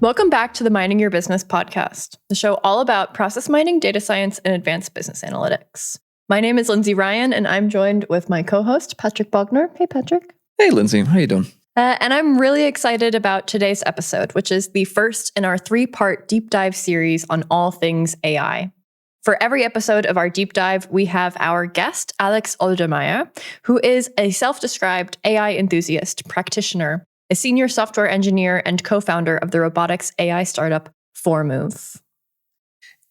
Welcome back to the Mining Your Business podcast, the show all about process mining, data science, and advanced business analytics. My name is Lindsay Ryan, and I'm joined with my co-host, Patrick Bogner. Hey, Patrick. Hey, Lindsay. How you doing? And I'm really excited about today's episode, which is the first in our 3-part deep dive series on all things AI. For every episode of our deep dive, we have our guest, Alex Oldemeier, who is a self-described AI enthusiast, practitioner, a senior software engineer, and co-founder of the robotics AI startup Formove.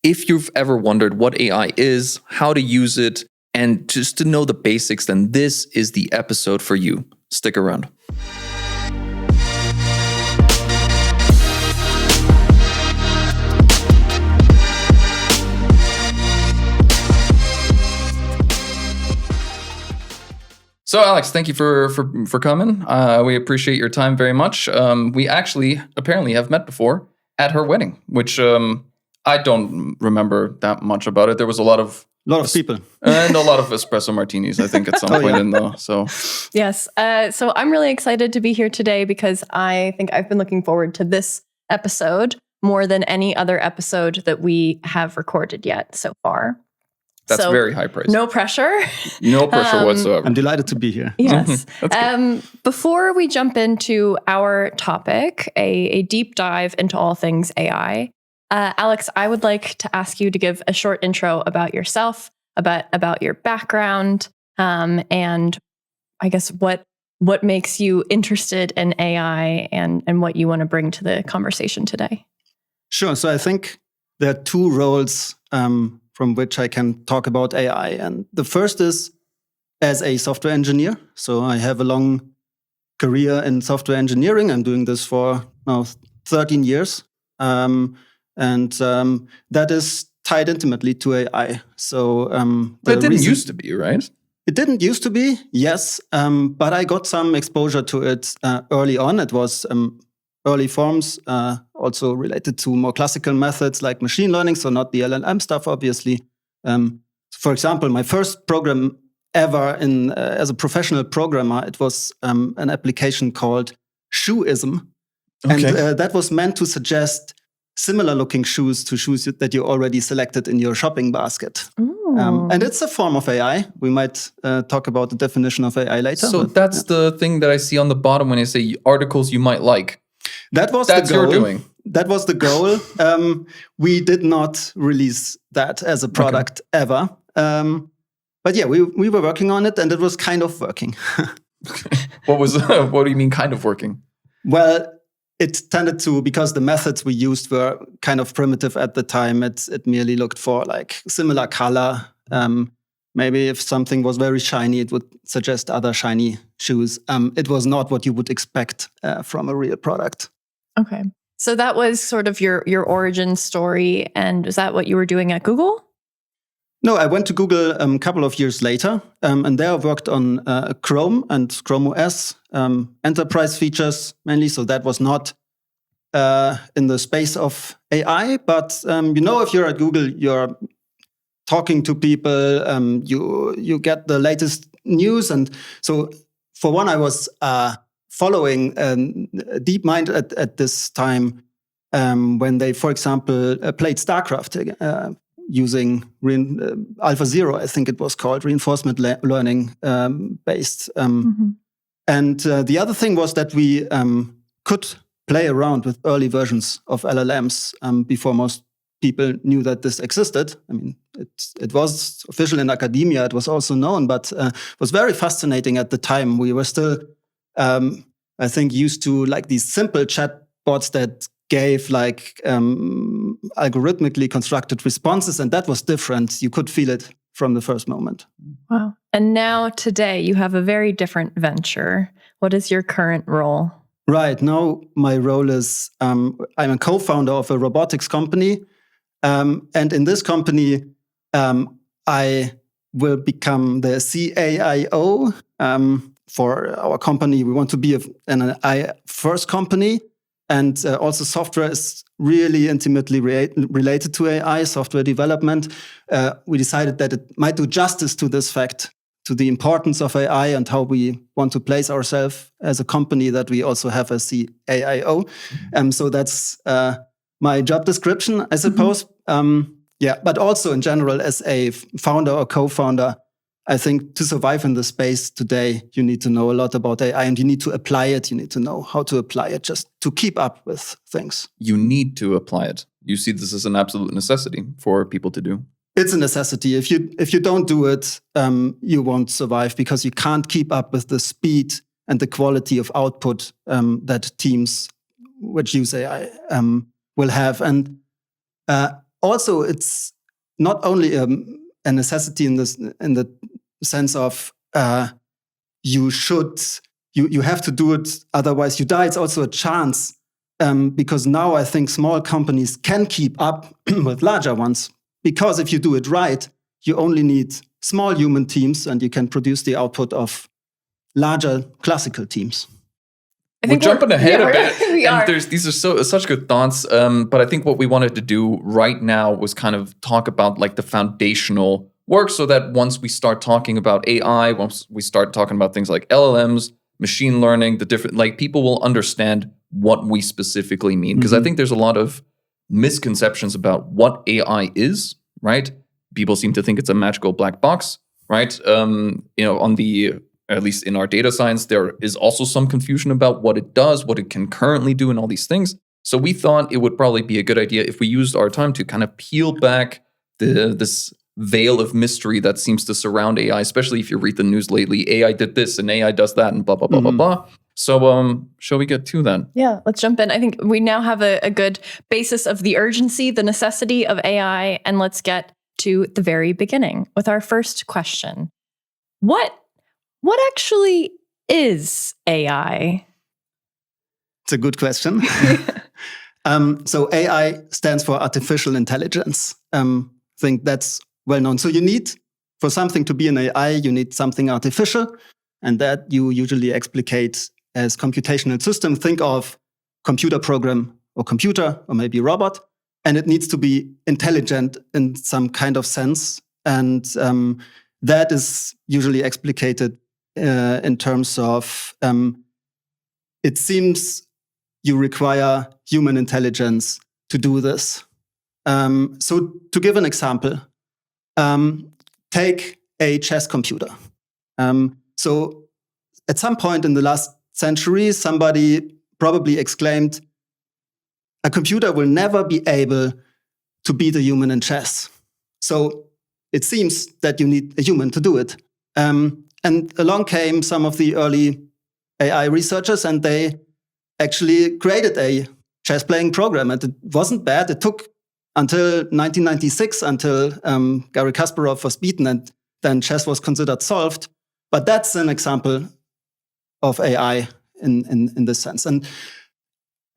If you've ever wondered what AI is, how to use it, and just to know the basics, then this is the episode for you. Stick around. So, Alex, thank you for coming. We appreciate your time very much. We actually apparently have met before at her wedding, which I don't remember that much about it. There was a lot of people and a lot of espresso martinis, I think, at some point in though. So yes, so I'm really excited to be here today because I think I've been looking forward to this episode more than any other episode that we have recorded yet so far. That's very high praise. No pressure. No pressure whatsoever. I'm delighted to be here. Yes. Before we jump into our topic, a deep dive into all things AI, Alex, I would like to ask you to give a short intro about yourself, about your background, and I guess what makes you interested in AI and what you want to bring to the conversation today. Sure. So I think there are two roles from which I can talk about AI. And the first is as a software engineer. So I have a long career in software engineering. I'm doing this for now 13 years. And that is tied intimately to AI. So but it didn't used to be, right? It didn't used to be, yes. But I got some exposure to it early on. It was early forms, also related to more classical methods like machine learning, so not the LLM stuff, obviously. For example, my first program ever as a professional programmer, it was an application called Shoeism. Okay. And that was meant to suggest similar-looking shoes to shoes that you already selected in your shopping basket. And it's a form of AI. We might talk about the definition of AI later. So that's the thing that I see on the bottom when you say articles you might like. That's the goal. You're doing. That was the goal. We did not release that as a product ever. But yeah, we were working on it, and it was kind of working. What do you mean kind of working? Well, it tended to, because the methods we used were kind of primitive at the time. It merely looked for like similar color. Maybe if something was very shiny, it would suggest other shiny shoes. It was not what you would expect from a real product. Okay. So that was sort of your origin story. And is that what you were doing at Google? No, I went to Google a couple of years later. And there I worked on Chrome and Chrome OS, enterprise features mainly. So that was not in the space of AI. But, if you're at Google, you're talking to people, you get the latest news. And so for one, I was following DeepMind at this time when they, for example, played StarCraft using AlphaZero, I think it was called, reinforcement learning based. And the other thing was that we could play around with early versions of LLMs before most people knew that this existed. I mean, it was official in academia. It was also known, but it was very fascinating at the time. We were still, I think, used to like these simple chatbots that gave like algorithmically constructed responses, and that was different. You could feel it from the first moment. Wow. And now today you have a very different venture. What is your current role? Right. Now my role is I'm a co-founder of a robotics company. And in this company, I will become the CAIO for our company. We want to be an AI-first company. And also software is really intimately related to AI, software development. We decided that it might do justice to this fact to the importance of AI and how we want to place ourselves as a company that we also have as the CAIO. So that's my job description, I suppose. But also in general, as a founder or co-founder, I think to survive in the space today, you need to know a lot about AI and you need to apply it. You need to know how to apply it just to keep up with things. You need to apply it. You see this as an absolute necessity for people to do. It's a necessity. If you don't do it, you won't survive because you can't keep up with the speed and the quality of output that teams which use AI will have. And also, it's not only a necessity in the sense of you have to do it, otherwise you die. It's also a chance because now I think small companies can keep up with larger ones. Because if you do it right, you only need small human teams and you can produce the output of larger classical teams. We're jumping ahead a bit. We are. These are such good thoughts. But I think what we wanted to do right now was kind of talk about like the foundational work so that once we start talking about AI, once we start talking about things like LLMs, machine learning, the different, like people will understand what we specifically mean. Because I think there's a lot of misconceptions about what AI is, right? People seem to think it's a magical black box, right? At least in our data science, there is also some confusion about what it does, what it can currently do, and all these things. So we thought it would probably be a good idea if we used our time to kind of peel back this veil of mystery that seems to surround AI, especially if you read the news lately. AI did this and AI does that and blah, blah, blah, blah, blah. So shall we get to that? Yeah, let's jump in. I think we now have a good basis of the urgency, the necessity of AI, and let's get to the very beginning with our first question. What actually is AI? It's a good question. So AI stands for artificial intelligence. I think that's well known. So you need, for something to be an AI, you need something artificial, and that you usually explicate as computational system. Think of computer program or computer or maybe robot, and it needs to be intelligent in some kind of sense. And that is usually explicated in terms of it seems you require human intelligence to do this. So to give an example, take a chess computer. So at some point in the last century, somebody probably exclaimed, a computer will never be able to beat a human in chess. So it seems that you need a human to do it. And along came some of the early AI researchers, and they actually created a chess-playing program. And it wasn't bad. It took until 1996, until Garry Kasparov was beaten, and then chess was considered solved. But that's an example of AI in this sense. And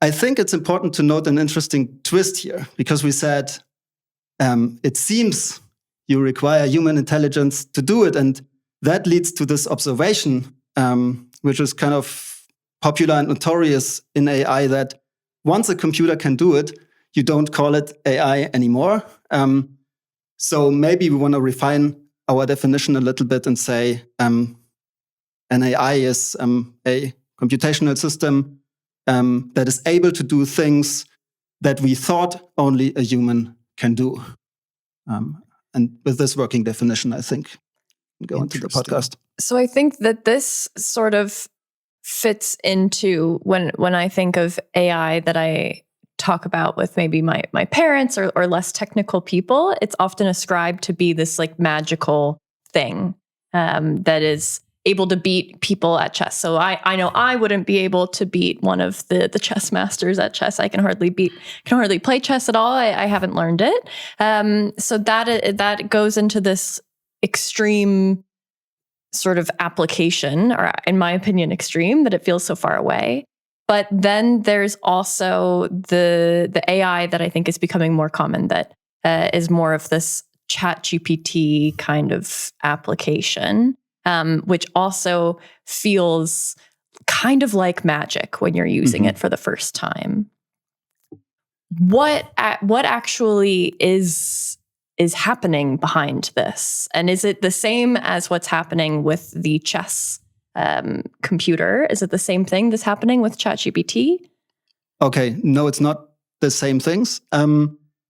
I think it's important to note an interesting twist here, because we said it seems you require human intelligence to do it. And that leads to this observation, which is kind of popular and notorious in AI, that once a computer can do it, you don't call it AI anymore. So maybe we want to refine our definition a little bit and say an AI is a computational system that is able to do things that we thought only a human can do. And with this working definition, I think we'll go into the podcast. So I think that this sort of fits into when I think of AI that I talk about with maybe my parents or less technical people. It's often ascribed to be this like magical thing that is able to beat people at chess. So I know I wouldn't be able to beat one of the chess masters at chess. I can hardly play chess at all. I haven't learned it. So that goes into this extreme sort of application, or in my opinion, extreme, that it feels so far away. But then there's also the AI that I think is becoming more common, that is more of this ChatGPT kind of application, which also feels kind of like magic when you're using it for the first time. What actually is is happening behind this? And is it the same as what's happening with the chess computer? Is it the same thing that's happening with ChatGPT? Okay, no, it's not the same things.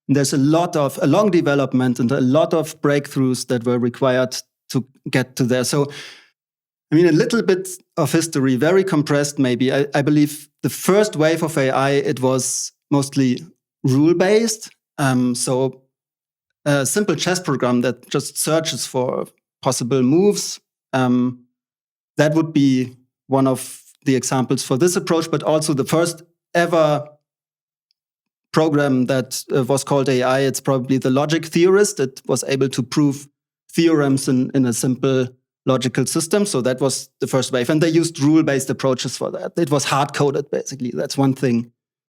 There's a long development and a lot of breakthroughs that were required to get to there. So, I mean, a little bit of history, very compressed maybe. I believe the first wave of AI, it was mostly rule-based. So a simple chess program that just searches for possible moves. That would be one of the examples for this approach, but also the first ever program that was called AI. It's probably the logic theorist. It was able to prove theorems in a simple logical system. So that was the first wave. And they used rule-based approaches for that. It was hard-coded, basically. That's one thing.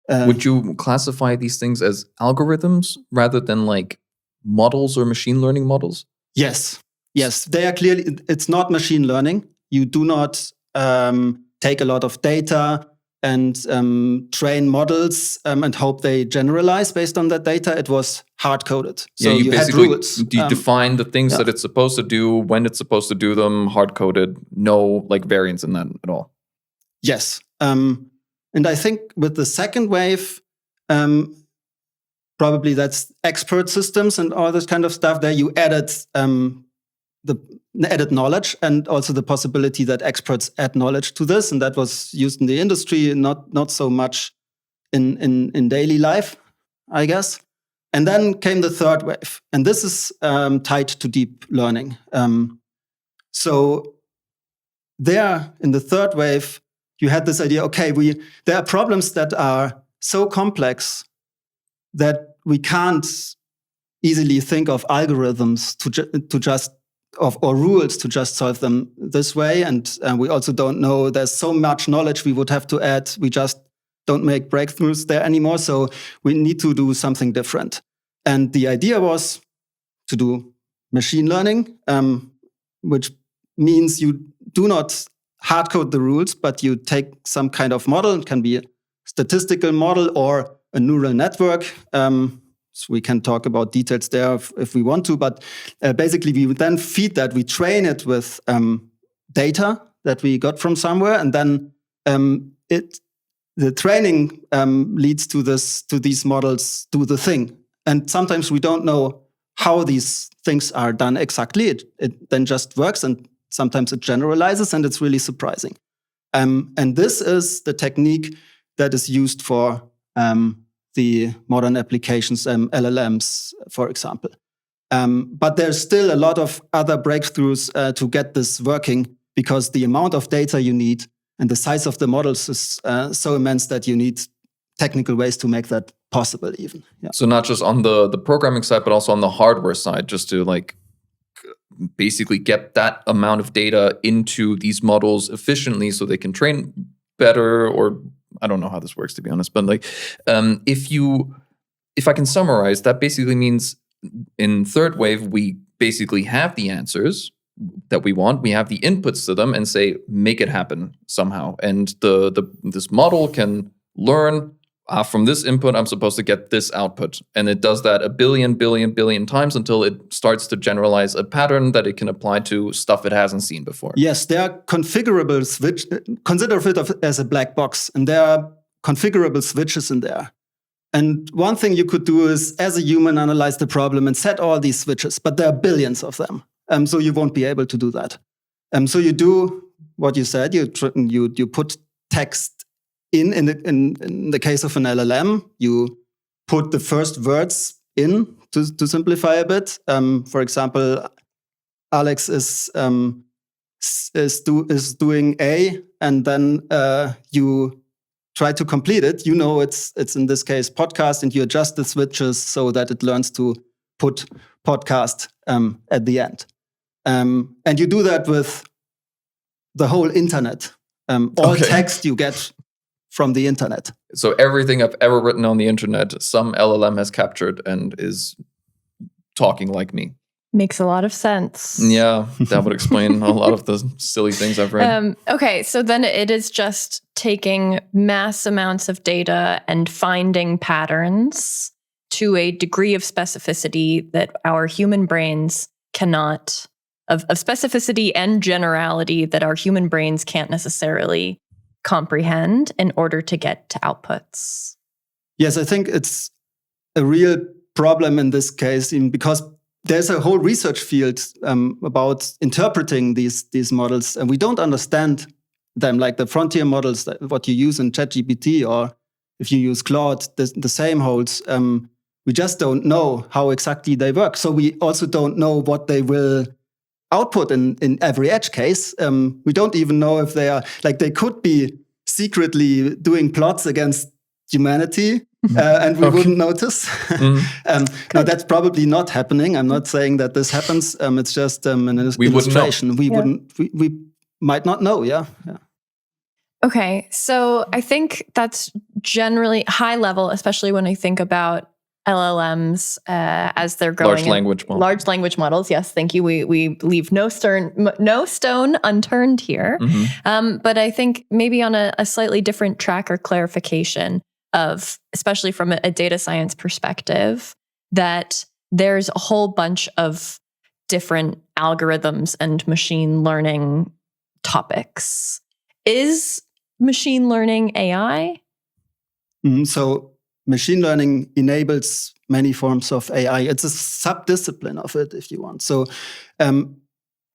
Would you classify these things as algorithms rather than like models or machine learning models? Yes. They are clearly, it's not machine learning. You do not take a lot of data and train models and hope they generalize based on that data. It was hard-coded. So you had rules. You define the things that it's supposed to do, when it's supposed to do them, hard-coded, no like variance in that at all. Yes. And I think with the second wave, probably that's expert systems and all this kind of stuff. There you added added knowledge and also the possibility that experts add knowledge to this. And that was used in the industry, not so much in daily life, I guess. And then came the third wave. And this is tied to deep learning. So there in the third wave, you had this idea, okay, there are problems that are so complex that we can't easily think of algorithms or rules to just solve them this way. And we also don't know, there's so much knowledge we would have to add. We just don't make breakthroughs there anymore. So we need to do something different. And the idea was to do machine learning, which means you do not hard code the rules, but you take some kind of model. It can be a statistical model or a neural network. So we can talk about details there if we want to, but basically we would then feed that. We train it with data that we got from somewhere, and then the training leads to these models do the thing. And sometimes we don't know how these things are done exactly. It then just works, and sometimes it generalizes, and it's really surprising. And this is the technique that is used for the modern applications, LLMs, for example. But there's still a lot of other breakthroughs to get this working, because the amount of data you need and the size of the models is so immense that you need technical ways to make that possible even. Yeah. So not just on the programming side, but also on the hardware side, just to like basically get that amount of data into these models efficiently so they can train better, or I don't know how this works, to be honest, but like if I can summarize, that basically means in third wave, we basically have the answers that we want. We have the inputs to them and say, make it happen somehow. And this model can learn from this input, I'm supposed to get this output. And it does that a billion times until it starts to generalize a pattern that it can apply to stuff it hasn't seen before. Yes, there are configurable consider it as a black box, and there are configurable switches in there. And one thing you could do is, as a human, analyze the problem and set all these switches, but there are billions of them. So you won't be able to do that. So you do what you said, you put text in the case of an LLM, you put the first words in to simplify a bit. For example, Alex is doing A, and then you try to complete it. You know it's in this case podcast, and you adjust the switches so that it learns to put podcast at the end. And you do that with the whole internet. All text you get from the internet. So everything I've ever written on the internet, some LLM has captured and is talking like me. Makes a lot of sense. Yeah, that would explain a lot of the silly things I've read. Okay, so then it is just taking mass amounts of data and finding patterns to a degree of specificity that our human brains cannot, of specificity and generality that our human brains can't necessarily comprehend in order to get to outputs. Yes, I think it's a real problem in this case, because there's a whole research field about interpreting these models, and we don't understand them, like the frontier models, what you use in ChatGPT, or if you use Claude, the same holds. We just don't know how exactly they work. So we also don't know what they will output in every edge case. We don't even know if they are, like, they could be secretly doing plots against humanity, and we wouldn't notice. No, that's probably not happening. I'm not saying that this happens. It's just an illustration. We might not know. Yeah. Okay, so I think that's generally high level, especially when I think about LLMs as they're growing. Large language models. Yes, thank you. We leave no stone unturned here. But I think maybe on a slightly different track or clarification of, especially from a data science perspective, that there's a whole bunch of different algorithms and machine learning topics. Is machine learning AI? So machine learning enables many forms of AI. It's a subdiscipline of it, if you want. So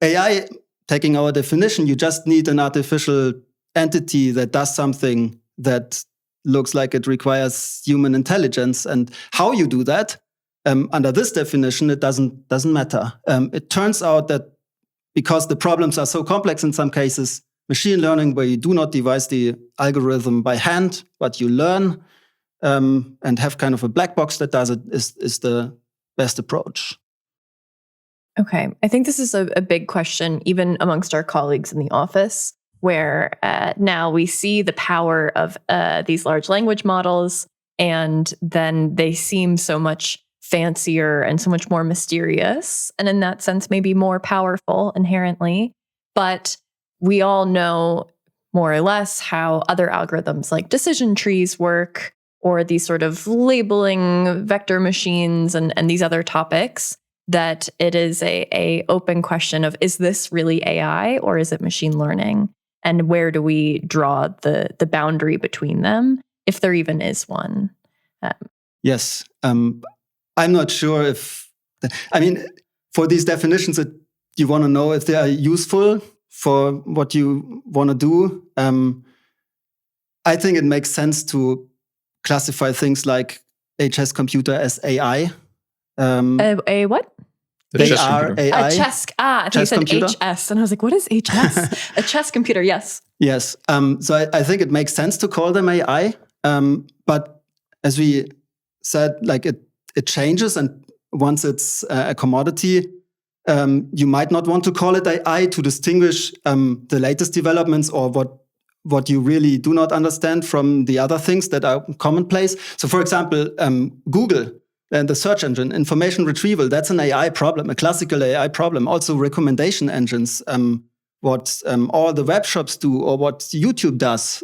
AI, taking our definition, you just need an artificial entity that does something that looks like it requires human intelligence. And how you do that, under this definition, it doesn't matter. It turns out that because the problems are so complex in some cases, machine learning, where you do not devise the algorithm by hand, but you learn and have kind of a black box that does it, is the best approach. Okay. I think this is a big question, even amongst our colleagues in the office, where now we see the power of these large language models, and then they seem so much fancier and so much more mysterious, and in that sense, maybe more powerful inherently. But we all know more or less how other algorithms like decision trees work, or these sort of labeling vector machines and these other topics, that it is a open question of, is this really AI or is it machine learning? And where do we draw the boundary between them, if there even is one? Yes. I'm not sure if... for these definitions, you want to know if they are useful for what you want to do. I think it makes sense to classify things like a chess computer as AI. A what? They are AI. A chess. I think you said computer? HS, and I was like, what is HS? A chess computer, yes. Yes. So I think it makes sense to call them AI. But as we said, like it changes, and once it's a commodity, you might not want to call it AI to distinguish the latest developments or what you really do not understand from the other things that are commonplace. So, for example, Google and the search engine, information retrieval, that's an AI problem, a classical AI problem. Also, recommendation engines, what all the web shops do or what YouTube does,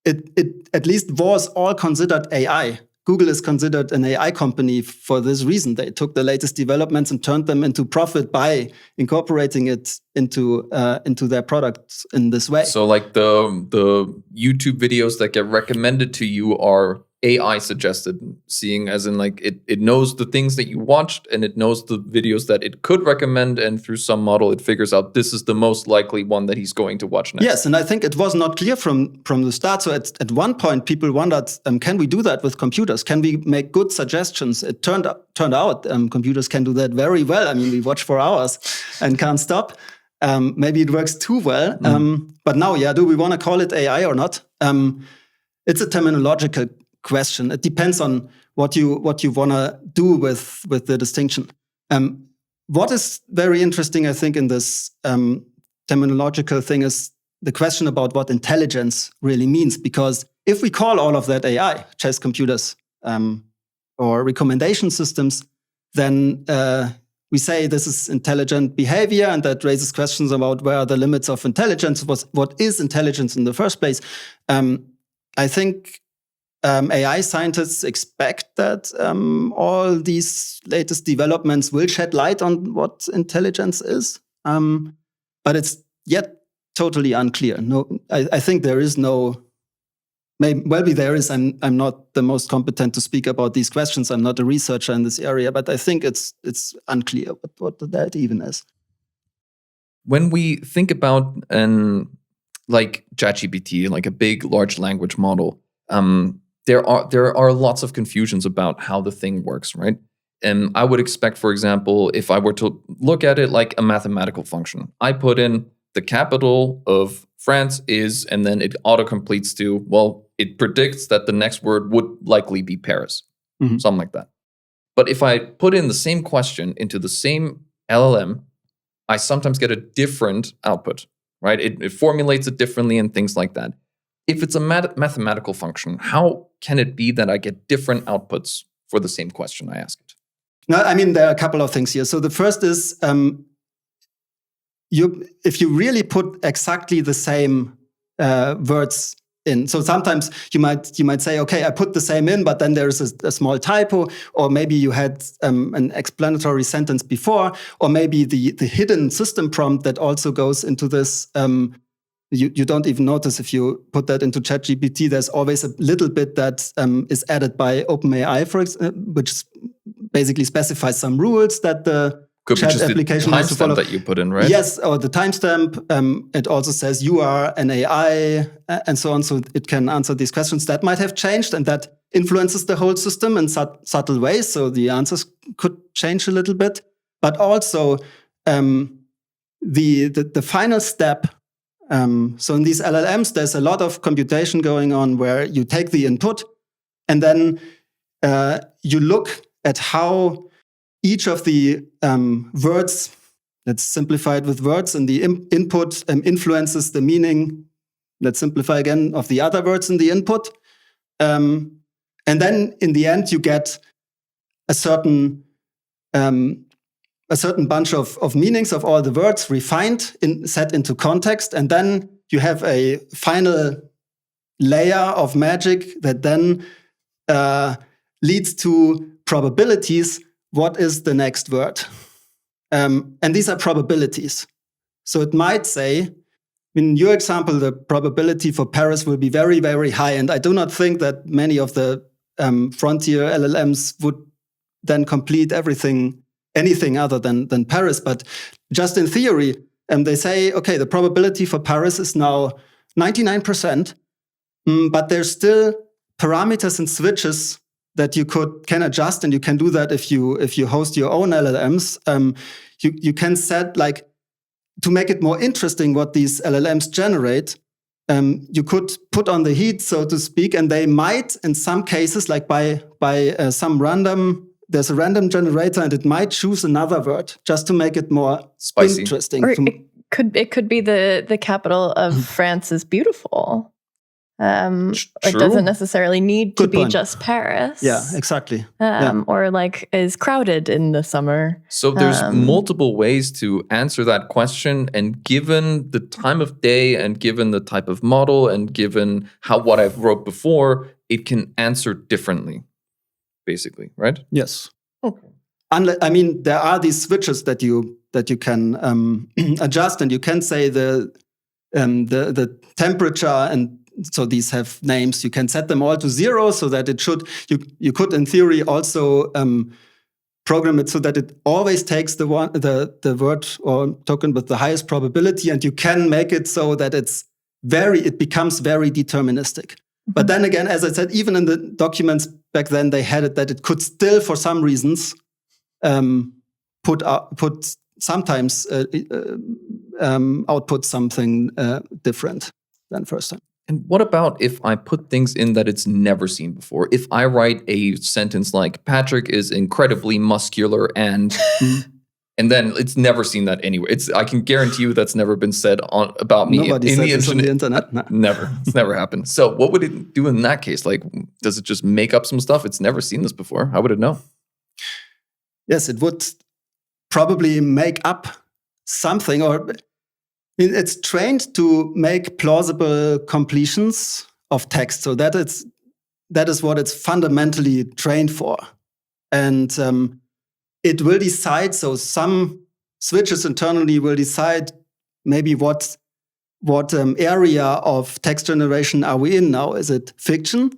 it at least was all considered AI. Google is considered an AI company for this reason. They took the latest developments and turned them into profit by incorporating it into their products in this way. So, like the YouTube videos that get recommended to you are AI suggested, seeing as in like it knows the things that you watched and it knows the videos that it could recommend, and through some model it figures out this is the most likely one that he's going to watch next. Yes, and I think it was not clear from the start. So at one point people wondered, can we do that with computers? Can we make good suggestions? It turned out computers can do that very well. I mean, we watch for hours and can't stop. Maybe it works too well. But now, do we want to call it AI or not? It's a terminological question. It depends on what you want to do with the distinction. What is very interesting, I think, in this terminological thing is the question about what intelligence really means. Because if we call all of that AI, chess computers or recommendation systems, then we say this is intelligent behavior, and that raises questions about where are the limits of intelligence. What is intelligence in the first place? I think AI scientists expect that all these latest developments will shed light on what intelligence is. But it's yet totally unclear. No, I think there is no. Maybe there is. I'm not the most competent to speak about these questions. I'm not a researcher in this area, but I think it's unclear what that even is. When we think about like ChatGPT, like a big large language model, there are lots of confusions about how the thing works, right? And I would expect, for example, if I were to look at it like a mathematical function, I put in the capital of France is, and then it auto-completes to, well, it predicts that the next word would likely be Paris, something like that. But if I put in the same question into the same LLM, I sometimes get a different output, right? It formulates it differently and things like that. If it's a mathematical function, how can it be that I get different outputs for the same question I ask it? No, I mean, there are a couple of things here. So the first is, if you really put exactly the same words in, so sometimes you might say, okay, I put the same in, but then there's a small typo, or maybe you had an explanatory sentence before, or maybe the hidden system prompt that also goes into this. You don't even notice if you put that into ChatGPT. There's always a little bit that is added by OpenAI, for example, which basically specifies some rules that the could chat be just application the has to follow. timestamp that you put in, right? Yes, or the timestamp. It also says you are an AI and so on. So it can answer these questions. That might have changed, and that influences the whole system in subtle ways. So the answers could change a little bit. But also the final step. So in these LLMs, there's a lot of computation going on where you take the input and then you look at how each of the words, let's simplify it with words, and the input influences the meaning, let's simplify again, of the other words in the input. And then in the end, you get a certain bunch of meanings of all the words refined, set into context. And then you have a final layer of magic that then leads to probabilities. What is the next word? And these are probabilities. So it might say, in your example, the probability for Paris will be very, very high. And I do not think that many of the frontier LLMs would then complete anything other than Paris. But just in theory, they say, okay, the probability for Paris is now 99%, but there's still parameters and switches that you can adjust, and you can do that if you host your own LLMs. You can set, like, to make it more interesting what these LLMs generate, you could put on the heat, so to speak, and they might, in some cases, like by some random, there's a random generator, and it might choose another word just to make it more spicy, interesting. Or it could be the capital of France is beautiful. It doesn't necessarily need to be just Paris. Yeah, exactly. Or like is crowded in the summer. So there's multiple ways to answer that question, and given the time of day and given the type of model and given what I've wrote before, it can answer differently, basically, right? Yes. Okay. I mean, there are these switches that you can adjust, and you can say the temperature, and so these have names. You can set them all to 0 so that it should. You could, in theory, also program it so that it always takes the word or token with the highest probability, and you can make it so that it becomes very deterministic. Mm-hmm. But then again, as I said, even in the documents back then, they had it that it could still, for some reasons, sometimes output something different than first time. And what about if I put things in that it's never seen before? If I write a sentence like, Patrick is incredibly muscular and then it's never seen that anywhere. I can guarantee you that's never been said about me Nobody in said the this on the internet. No. Never. It's never happened. So what would it do in that case? Like, does it just make up some stuff? It's never seen this before. How would it know? Yes, it would probably make up something, or it's trained to make plausible completions of text, so that that is what it's fundamentally trained for. And it will decide, so some switches internally will decide maybe what area of text generation are we in now? Is it fiction?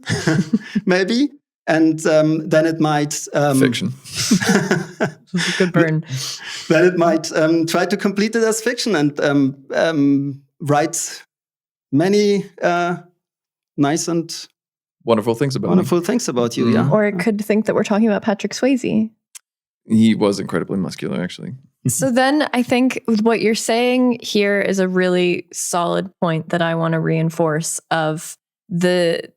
Maybe. And then it might... Fiction. This is a good burn. Then it might try to complete it as fiction and write many nice and wonderful things about you. Yeah. Or it could think that we're talking about Patrick Swayze. He was incredibly muscular, actually. So then I think what you're saying here is a really solid point that I want to reinforce of the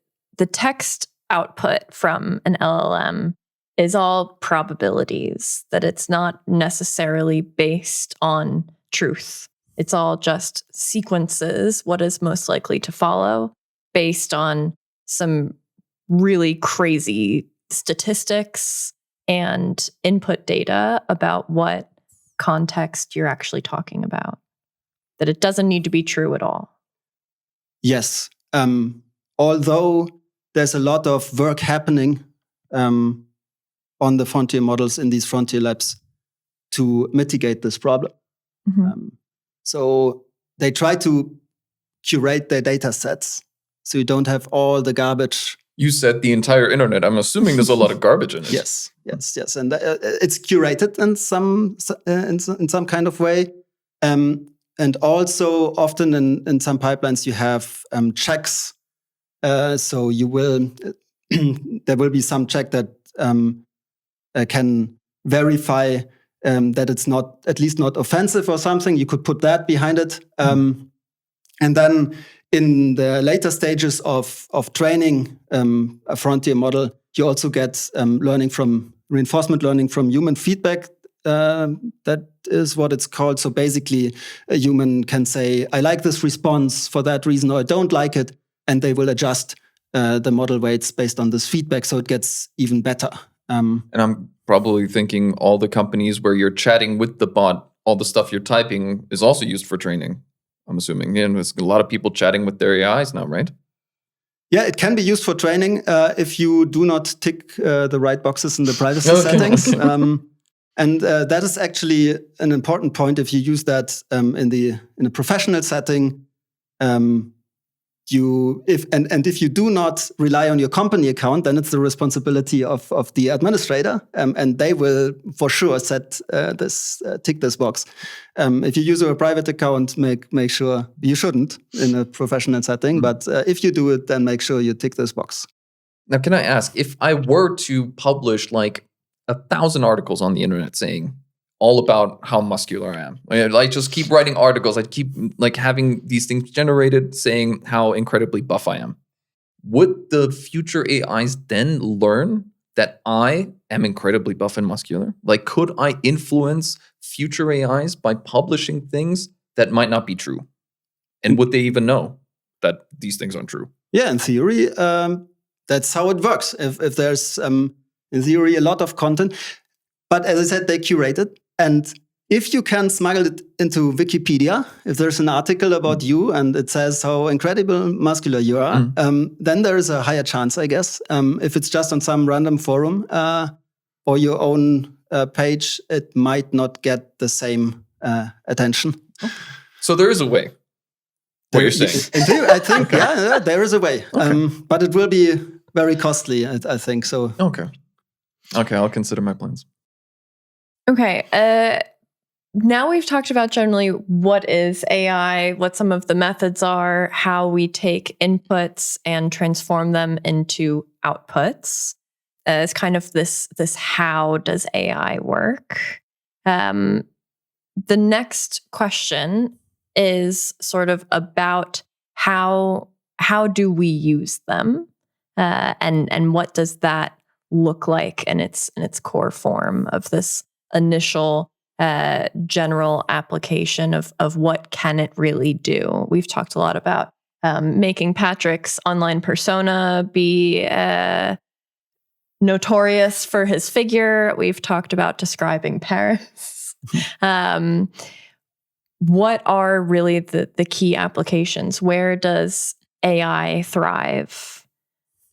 text output from an LLM is all probabilities, that it's not necessarily based on truth. It's all just sequences, what is most likely to follow, based on some really crazy statistics and input data about what context you're actually talking about. That it doesn't need to be true at all. Yes. Although there's a lot of work happening on the frontier models in these frontier labs to mitigate this problem. Mm-hmm. So they try to curate their data sets so you don't have all the garbage. You said the entire internet. I'm assuming there's a lot of garbage in it. Yes. And it's curated in some kind of way. And also often in some pipelines you have checks. So you will there will be some check that can verify that it's not, at least not offensive or something. You could put that behind it. And then in the later stages of training a frontier model, you also get reinforcement learning from human feedback. That is what it's called. So basically, a human can say, I like this response for that reason, or I don't like it. And they will adjust the model weights based on this feedback. So it gets even better. And I'm probably thinking all the companies where you're chatting with the bot, all the stuff you're typing is also used for training, I'm assuming. And there's a lot of people chatting with their AIs now, right? Yeah, it can be used for training if you do not tick the right boxes in the privacy settings. And that is actually an important point. If you use that in a professional setting, if you do not rely on your company account, then it's the responsibility of the administrator, and they will for sure tick this box. If you use a private account, make sure you shouldn't in a professional setting. But if you do it, then make sure you tick this box. Now, can I ask, if I were to publish like 1,000 articles on the internet saying all about how muscular I am, I just keep writing articles, I keep like having these things generated saying how incredibly buff I am, would the future AIs then learn that I am incredibly buff and muscular? Like, could I influence future AIs by publishing things that might not be true? And would they even know that these things aren't true? Yeah, in theory, that's how it works. If there's, in theory, a lot of content. But as I said, they curate it. And if you can smuggle it into Wikipedia, if there's an article about you and it says how incredible muscular you are, then there is a higher chance, I guess. If it's just on some random forum or your own page, it might not get the same attention. So there is a way. What you're saying? I think, yeah, there is a way. Okay. But it will be very costly, I think. So. Okay, I'll consider my plans. Okay. Now we've talked about generally what is AI, what some of the methods are, how we take inputs and transform them into outputs. It's kind of this how does AI work? The next question is sort of about how do we use them, and what does that look like in its core form of this initial general application of what can it really do. We've talked a lot about making Patrick's online persona be notorious for his figure. We've talked about describing Paris. What are really the key applications? Where does AI thrive?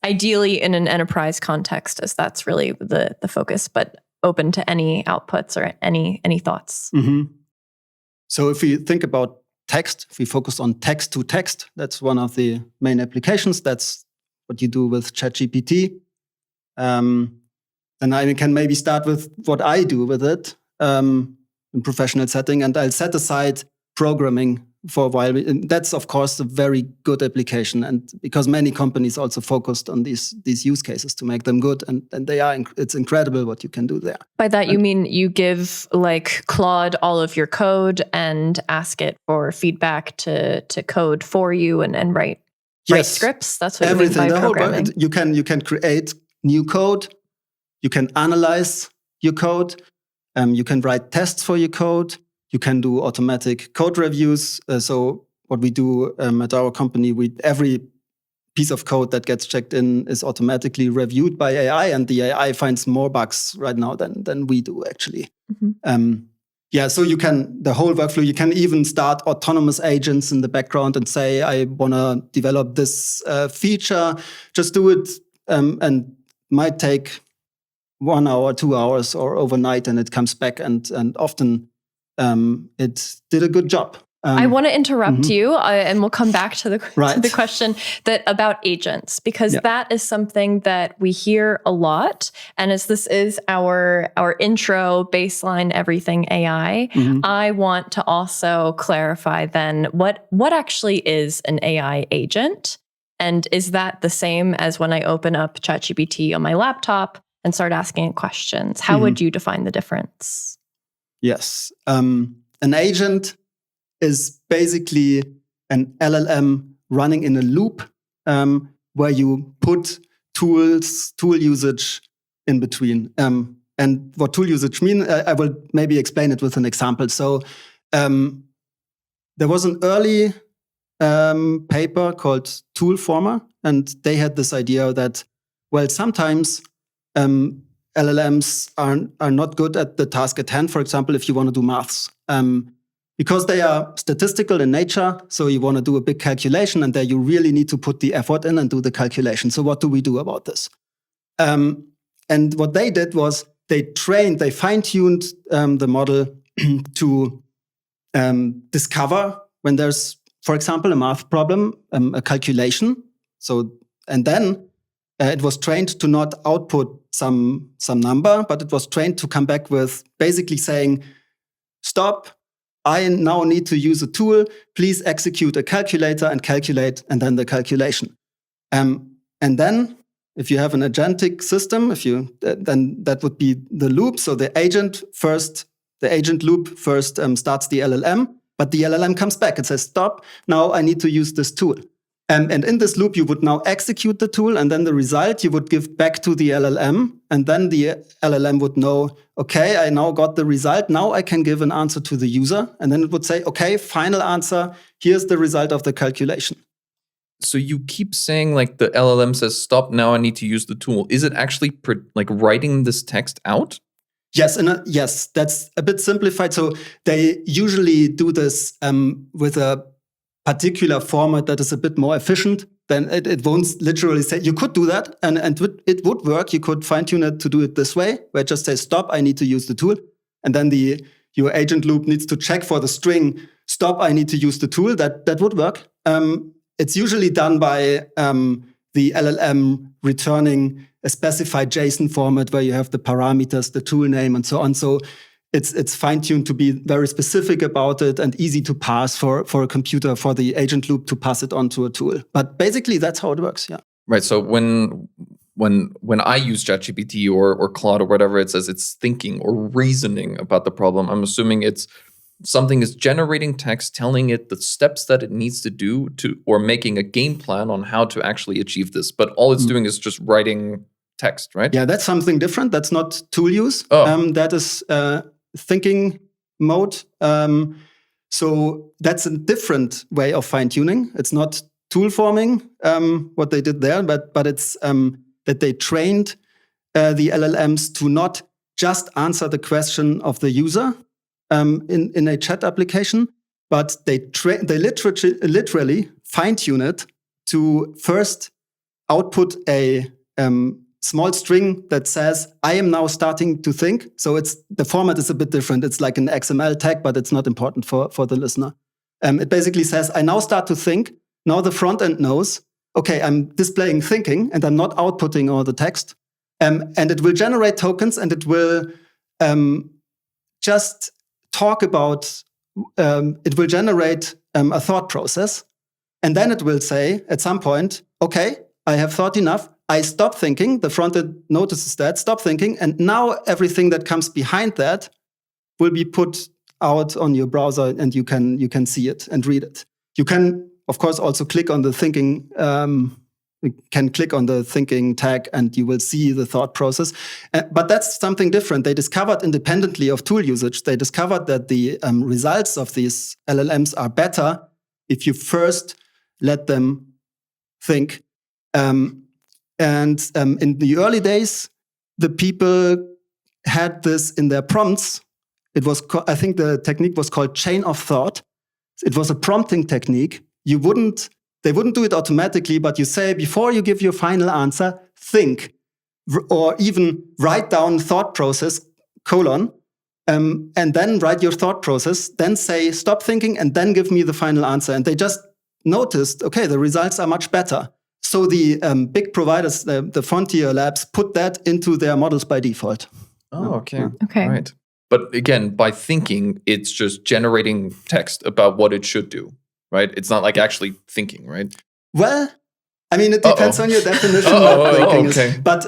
ideally in an enterprise context, as that's really the focus, but open to any outputs or any thoughts. Mm-hmm. So if we think about text, if we focus on text to text, that's one of the main applications. That's what you do with ChatGPT. And I can maybe start with what I do with it in professional setting, and I'll set aside programming for a while. And that's, of course, a very good application, and because many companies also focused on these use cases to make them good, and they are. It's incredible what you can do there. By that, you mean you give like Claude all of your code and ask it for feedback to code for you and write scripts? That's what everything. You mean by programming. You can create new code. You can analyze your code. You can write tests for your code. You can do automatic code reviews. So what we do at our company, every piece of code that gets checked in is automatically reviewed by AI, and the AI finds more bugs right now than we do, actually. Mm-hmm. So you can, the whole workflow, you can even start autonomous agents in the background and say, I want to develop this feature, just do it, and might take 1 hour, 2 hours, or overnight, and it comes back, and often it did a good job. I want to interrupt you, and we'll come back to the question about agents, because that is something that we hear a lot. And as this is our intro baseline everything AI, I want to also clarify then what actually is an AI agent, and is that the same as when I open up ChatGPT on my laptop and start asking it questions? How would you define the difference? Yes, an agent is basically an LLM running in a loop where you put tool usage in between. And what tool usage mean, I will maybe explain it with an example. So there was an early paper called Toolformer, and they had this idea that, well, sometimes LLMs are not good at the task at hand. For example, if you want to do maths. Because they are statistical in nature, so you want to do a big calculation, and there you really need to put the effort in and do the calculation. So what do we do about this? And what they did was they fine-tuned the model to discover when there's, for example, a math problem, a calculation. And then it was trained to not output some number, but it was trained to come back with basically saying, stop, I now need to use a tool. Please execute a calculator and calculate, and then the calculation. And then, if you have an agentic system, then that would be the loop. So the agent loop first starts the LLM, but the LLM comes back and says, "Stop! Now I need to use this tool." And in this loop, you would now execute the tool, and then the result you would give back to the LLM, and then the LLM would know, okay, I now got the result. Now I can give an answer to the user, and then it would say, okay, final answer. Here's the result of the calculation. So you keep saying like the LLM says, stop, now I need to use the tool. Is it actually like writing this text out? Yes, and yes, that's a bit simplified. So they usually do this with a particular format that is a bit more efficient. Then it won't literally say, you could do that, and it would work. You could fine-tune it to do it this way, where it just says, stop, I need to use the tool. And then your agent loop needs to check for the string, stop, I need to use the tool. That would work. It's usually done by the LLM returning a specified JSON format where you have the parameters, the tool name, and so on. So it's fine-tuned to be very specific about it and easy to parse for a computer, for the agent loop to pass it on to a tool. But basically, that's how it works, yeah. Right, so when I use ChatGPT or Claude or whatever, it says it's thinking or reasoning about the problem, I'm assuming it's something is generating text, telling it the steps that it needs to do or making a game plan on how to actually achieve this. But all it's doing is just writing text, right? Yeah, that's something different. That's not tool use. That is thinking mode. So that's a different way of fine-tuning. It's not tool forming, what they did there, but it's that they trained the LLMs to not just answer the question of the user in a chat application, but they literally fine-tune it to first output a small string that says, I am now starting to think. So the format is a bit different. It's like an XML tag, but it's not important for the listener. It basically says, I now start to think. Now the front end knows, okay, I'm displaying thinking and I'm not outputting all the text. And it will generate tokens and it will just talk about, it will generate a thought process. And then it will say at some point, okay, I have thought enough. I stop thinking. The front end notices that, stop thinking. And now everything that comes behind that will be put out on your browser and you can see it and read it. You can, of course, also click on the thinking, you can click on the thinking tag and you will see the thought process. But that's something different. They discovered independently of tool usage, they discovered that the results of these LLMs are better if you first let them think. And in the early days, the people had this in their prompts. It was, I think the technique was called chain of thought. It was a prompting technique. They wouldn't do it automatically, but you say, before you give your final answer, think, or even write down thought process, and then write your thought process, then say, stop thinking, and then give me the final answer. And they just noticed, okay, the results are much better. So the big providers, the frontier labs, put that into their models by default. Oh, okay. Okay. Right. But again, by thinking, it's just generating text about what it should do, right? It's not like actually thinking, right? Well, I mean, it depends on your definition of thinking. Okay. But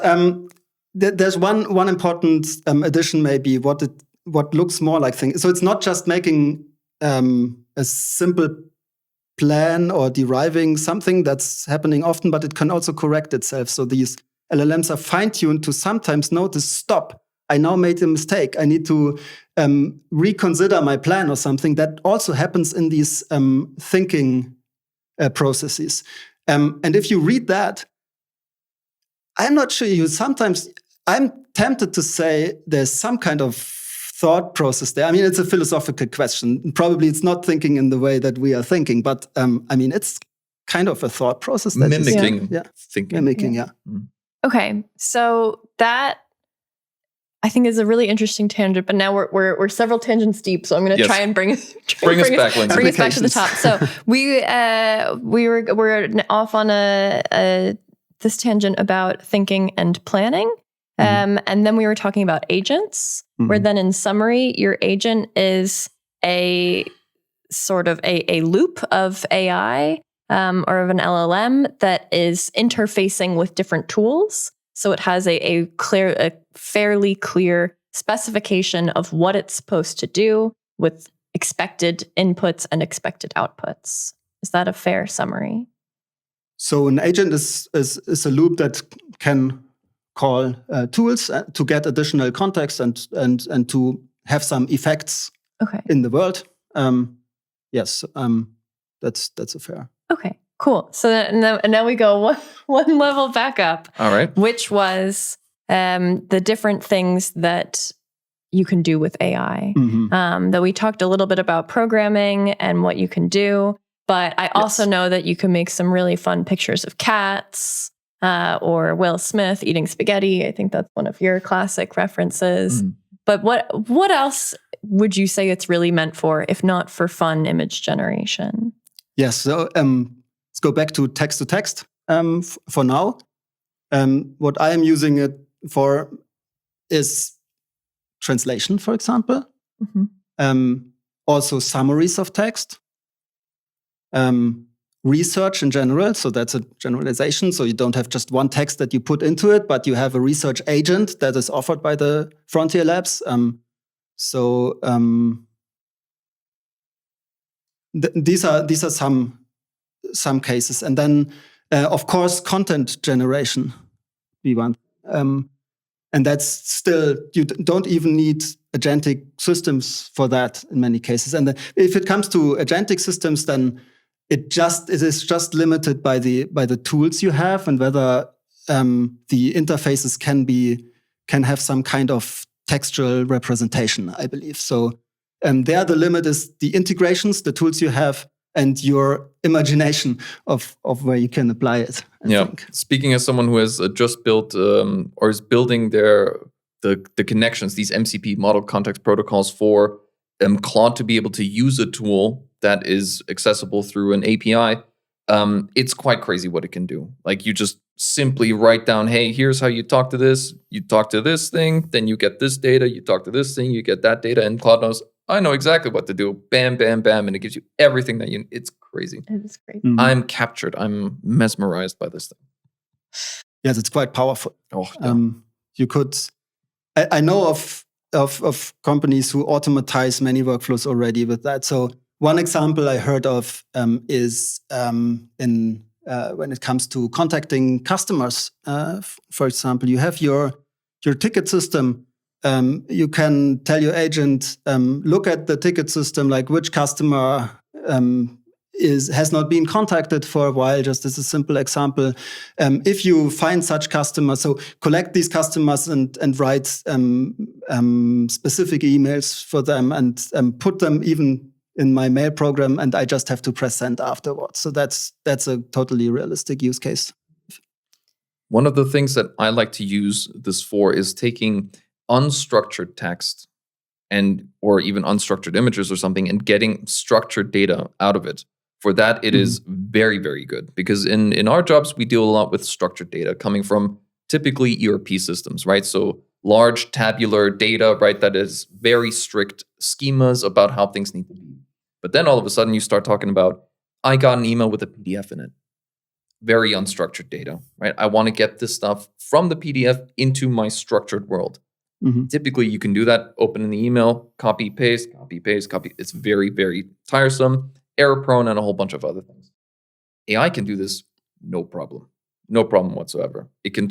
there's one important addition, maybe, what looks more like thinking. So it's not just making a simple plan or deriving something that's happening often, but it can also correct itself. So these LLMs are fine-tuned to sometimes notice, stop, I now made a mistake. I need to reconsider my plan or something. That also happens in these thinking processes. And if you read that, I'm not sure I'm tempted to say there's some kind of thought process there. I mean, it's a philosophical question. Probably it's not thinking in the way that we are thinking, but I mean, it's kind of a thought process. That Mimicking thinking. Mimicking, yeah. Okay, so that I think is a really interesting tangent, but now we're several tangents deep, so I'm going to try and bring us back to the top. So we're off on this tangent about thinking and planning, and then we were talking about agents. Where then, in summary, your agent is a sort of a loop of AI or of an LLM that is interfacing with different tools. So it has a fairly clear specification of what it's supposed to do with expected inputs and expected outputs. Is that a fair summary? So an agent is a loop that can call tools to get additional context and to have some effects in the world. Yes, that's a fair. Okay. Cool. So now we go one level back up. All right. Which was the different things that you can do with AI. That we talked a little bit about programming and what you can do, but I also know that you can make some really fun pictures of cats or Will Smith eating spaghetti. I think that's one of your classic references. But what else would you say it's really meant for, if not for fun image generation? Yes. So let's go back to text for now. What I am using it for is translation, for example. Also summaries of text. Research in general. So that's a generalization. So you don't have just one text that you put into it, but you have a research agent that is offered by the Frontier Labs. These are some cases. And then, of course, content generation, we want. And that's still, you don't even need agentic systems for that in many cases. And if it comes to agentic systems, then it is just limited by the tools you have and whether the interfaces can have some kind of textual representation, I believe. So there the limit is the integrations, the tools you have, and your imagination of where you can apply it. I think. Speaking as someone who has just built or is building the connections, these MCP model context protocols for Claude to be able to use a tool that is accessible through an API, it's quite crazy what it can do. Like you just simply write down, hey, here's how you talk to this thing, then you get this data, you talk to this thing, you get that data, and Claude knows, I know exactly what to do. Bam, bam, bam, and it gives you everything that you. It's crazy. It is crazy. Mm-hmm. I'm captured. I'm mesmerized by this thing. Yes, it's quite powerful. Oh, yeah. You could. I know of companies who automatize many workflows already with that. So one example I heard of is in when it comes to contacting customers. For example, you have your ticket system. You can tell your agent, look at the ticket system, like which customer has not been contacted for a while, just as a simple example. If you find such customers, so collect these customers and write specific emails for them and put them even in my mail program, and I just have to press send afterwards. So that's a totally realistic use case. One of the things that I like to use this for is taking unstructured text or even unstructured images or something and getting structured data out of it. For that, it is very, very good because in our jobs, we deal a lot with structured data coming from typically ERP systems, right? So large tabular data, right? That is very strict schemas about how things need to be. But then all of a sudden you start talking about, I got an email with a PDF in it. Very unstructured data, right? I want to get this stuff from the PDF into my structured world. Mm-hmm. Typically, you can do that, open in the email, copy, paste. It's very, very tiresome, error prone, and a whole bunch of other things. AI can do this, no problem whatsoever. It can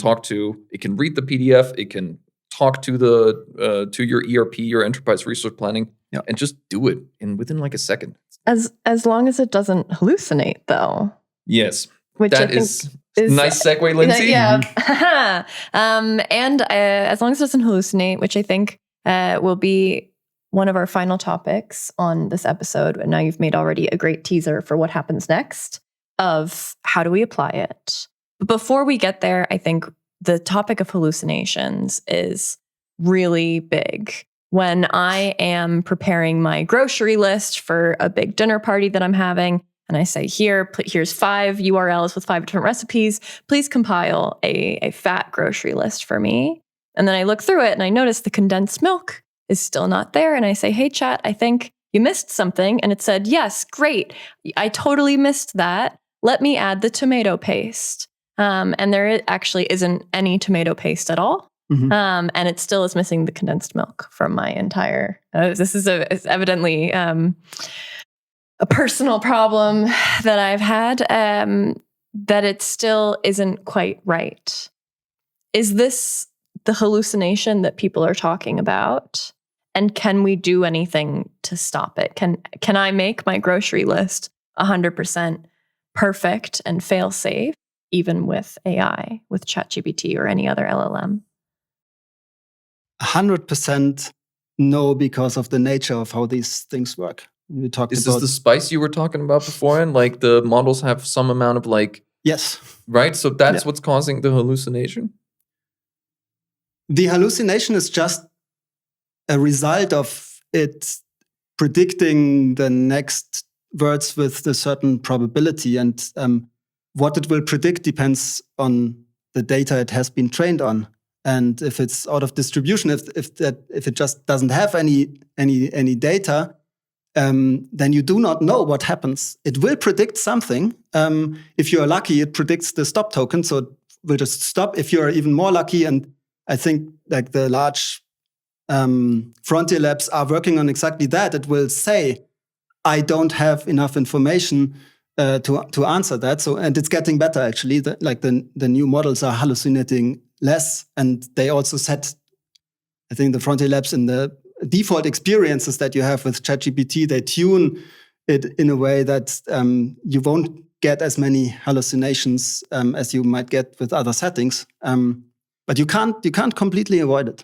read the PDF, it can talk to to your ERP, your enterprise resource planning, and just do it within like a second. As long as it doesn't hallucinate, though. Yes. Which that is nice segue, Lindsay. Yeah. And as long as it doesn't hallucinate, which I think will be one of our final topics on this episode. And now you've made already a great teaser for what happens next of how do we apply it. But before we get there, I think the topic of hallucinations is really big. When I am preparing my grocery list for a big dinner party that I'm having, and I say, here's 5 URLs with 5 different recipes. Please compile a fat grocery list for me. And then I look through it and I notice the condensed milk is still not there. And I say, hey, chat, I think you missed something. And it said, yes, great. I totally missed that. Let me add the tomato paste. And there actually isn't any tomato paste at all. Mm-hmm. And it still is missing the condensed milk from my entire. This is evidently a personal problem that I've had, that it still isn't quite right. Is this the hallucination that people are talking about? And can we do anything to stop it? Can I make my grocery list 100% perfect and fail safe, even with AI, with ChatGPT or any other LLM? 100% no, because of the nature of how these things work. Is this the spice you were talking about before? And like the models have some amount of like... Yes. Right? So that's what's causing the hallucination? The hallucination is just a result of it predicting the next words with a certain probability. And what it will predict depends on the data it has been trained on. And if it's out of distribution, if it just doesn't have any data, then you do not know what happens. It will predict something. If you are lucky, it predicts the stop token, so it will just stop. If you are even more lucky, and I think like the large frontier labs are working on exactly that, it will say, I don't have enough information to answer that. So, and it's getting better actually. The new models are hallucinating less, and they also set, I think, the frontier labs in the default experiences that you have with ChatGPT, they tune it in a way that you won't get as many hallucinations as you might get with other settings. But you can't completely avoid it.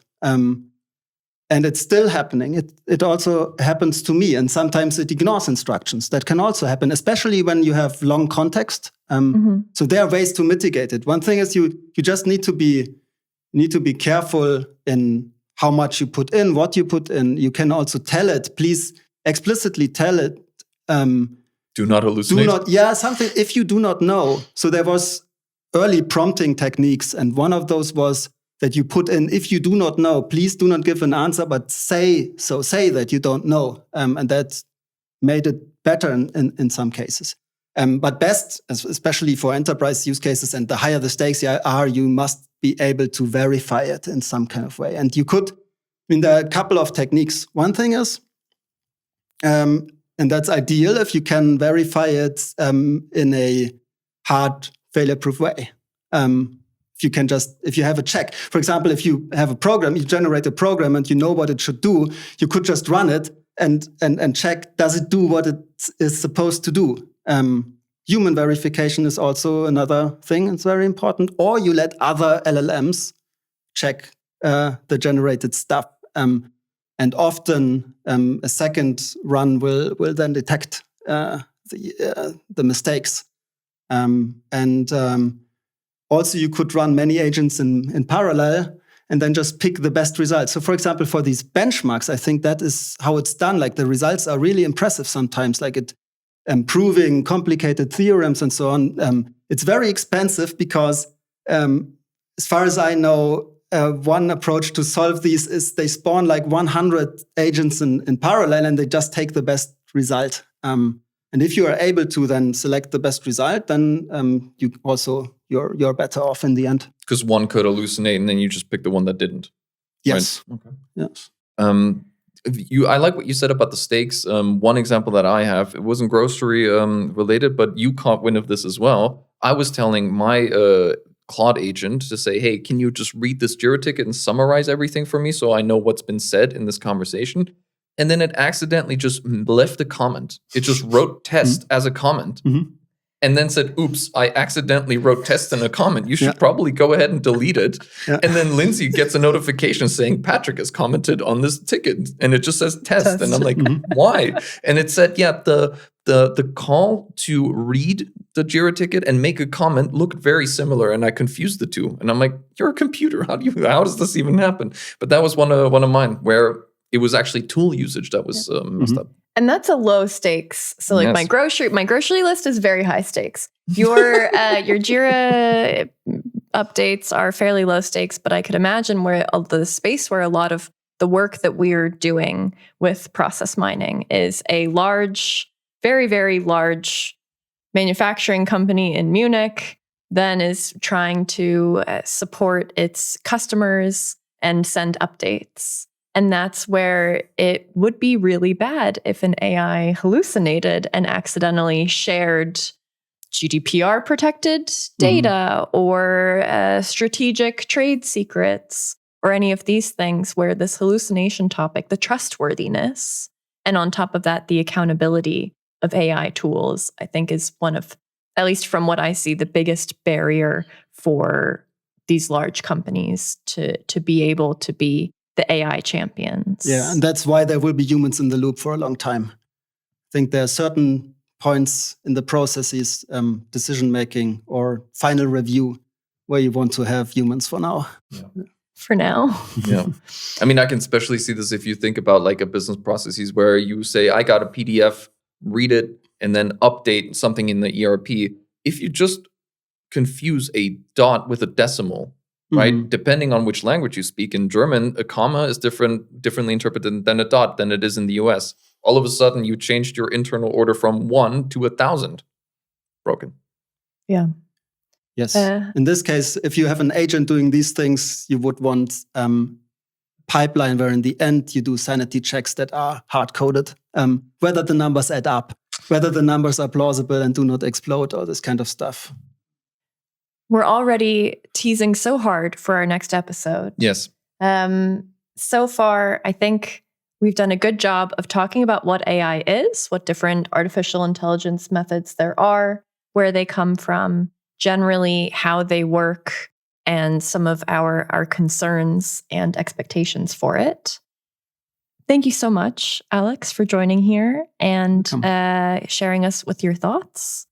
And it's still happening. It also happens to me. And sometimes it ignores instructions. That can also happen, especially when you have long context. So there are ways to mitigate it. One thing is you just need to be careful in how much you put in, what you put in. You can also tell it, please explicitly tell it. Do not hallucinate. Something, if you do not know. So there was early prompting techniques. And one of those was that you put in, if you do not know, please do not give an answer, but say that you don't know. And that made it better in some cases. But best, especially for enterprise use cases, and the higher the stakes are, you must be able to verify it in some kind of way. And you could, there are a couple of techniques. One thing is, and that's ideal if you can verify it in a hard failure-proof way. If you have a check, for example, if you have a program, you generate a program and you know what it should do, you could just run it and check, does it do what it is supposed to do? Human verification is also another thing. It's very important. Or you let other LLMs check the generated stuff. And often a second run will then detect the mistakes. Also, you could run many agents in parallel and then just pick the best results. So, for example, for these benchmarks, I think that is how it's done. Like the results are really impressive sometimes, like proving complicated theorems and so on. It's very expensive because, as far as I know, one approach to solve these is they spawn like 100 agents in parallel and they just take the best result. And if you are able to then select the best result, then you're better off in the end. Because one could hallucinate and then you just pick the one that didn't. Yes. Right? Okay. Yes. I like what you said about the stakes. One example that I have, it wasn't grocery related, but you caught wind of this as well. I was telling my Claude agent to say, hey, can you just read this Jira ticket and summarize everything for me so I know what's been said in this conversation? And then it accidentally just left a comment. It just wrote test as a comment. And then said, oops, I accidentally wrote test in a comment. You should probably go ahead and delete it. Yeah. And then Lindsay gets a notification saying Patrick has commented on this ticket. And it just says test. And I'm like, why? And it said, the call to read the Jira ticket and make a comment looked very similar. And I confused the two. And I'm like, you're a computer. How does this even happen? But that was one of mine where it was actually tool usage that was messed up. And that's a low stakes. So like my grocery list is very high stakes. Your Jira updates are fairly low stakes, but I could imagine where the space where a lot of the work that we're doing with process mining is a large, very, very large manufacturing company in Munich, then is trying to support its customers and send updates. And that's where it would be really bad if an AI hallucinated and accidentally shared GDPR-protected data or strategic trade secrets or any of these things where this hallucination topic, the trustworthiness, and on top of that, the accountability of AI tools, I think is one of, at least from what I see, the biggest barrier for these large companies to be able to be the AI champions. Yeah, and that's why there will be humans in the loop for a long time. I think there are certain points in the processes, decision-making or final review, where you want to have humans for now. Yeah. For now. Yeah. I mean, I can especially see this if you think about like a business processes where you say, I got a PDF, read it, and then update something in the ERP. If you just confuse a dot with a decimal, right? Depending on which language you speak. In German, a comma is differently interpreted than a dot than it is in the US. All of a sudden, you changed your internal order from 1 to 1,000. Broken. Yeah. Yes. In this case, if you have an agent doing these things, you would want pipeline where in the end you do sanity checks that are hard-coded, whether the numbers add up, whether the numbers are plausible and do not explode, all this kind of stuff. We're already teasing so hard for our next episode. Yes. So far, I think we've done a good job of talking about what AI is, what different artificial intelligence methods there are, where they come from, generally how they work, and some of our concerns and expectations for it. Thank you so much, Alex, for joining here and sharing us with your thoughts.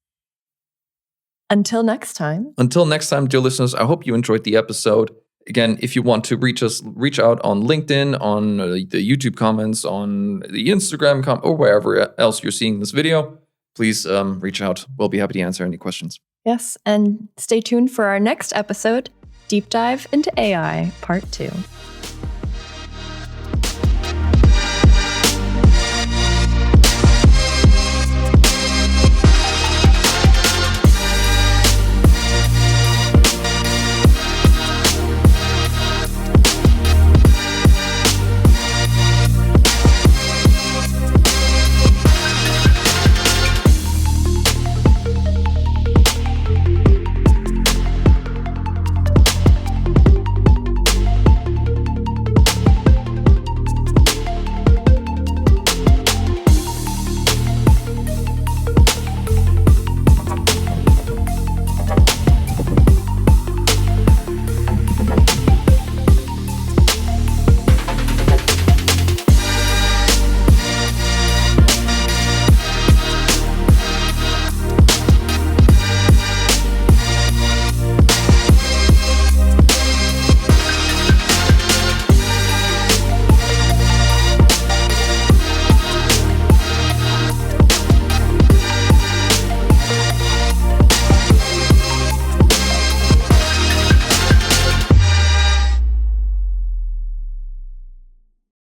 Until next time. Until next time, dear listeners, I hope you enjoyed the episode. Again, if you want to reach us, reach out on LinkedIn, on the YouTube comments, on the Instagram or wherever else you're seeing this video, please reach out. We'll be happy to answer any questions. Yes, and stay tuned for our next episode, Deep Dive into AI Part 2.